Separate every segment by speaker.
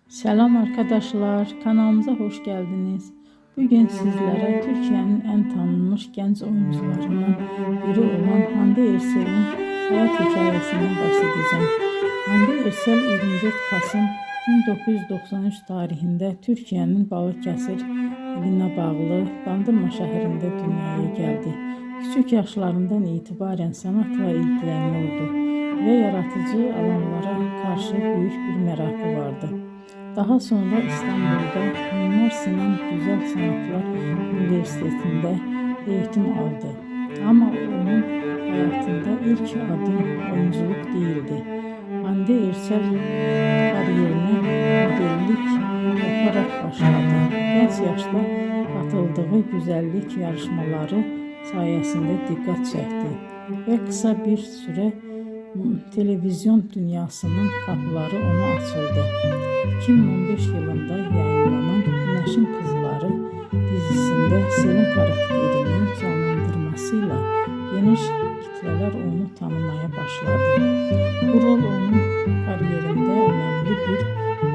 Speaker 1: Selam arkadaşlar, kanalımıza hoş geldiniz. Bugün sizlere Türkiye'nin en tanınmış genç oyuncularından biri olan Hande Erçel'in hayat hikayesinden bahsedeceğim. Hande Erçel 24 Kasım 1993 tarihinde Türkiye'nin Balıkesir iline bağlı Bandırma şehrinde dünyaya geldi. Küçük yaşlarından itibaren sanatla ilgileniyordu ve yaratıcı alanlara karşı büyük bir merakı vardı. Daha sonra İstanbul'da Mimar Sinan Güzel Sanatlar Üniversitesi'nde eğitim aldı. Ama onun hayatında ilk adım oyunculuk değildi. Hande Erçel kariyerine modellik yaparak başladı. Genç yaşta katıldığı güzellik yarışmaları sayesinde dikkat çekti ve kısa bir süre televizyon dünyasının kapıları ona açıldı. 2015 yılında yayınlanan Güneşin Kızları dizisinde Selin karakterinin canlandırmasıyla geniş kitleler onu tanımaya başladı. Bu rol onun kariyerinde önemli bir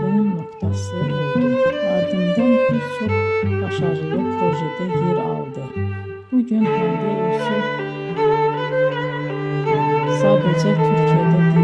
Speaker 1: dönüm noktası oldu. Ardından birçok başarılı projede yer aldı. Bugün Hande Erçel sadece Türkiye'de değil,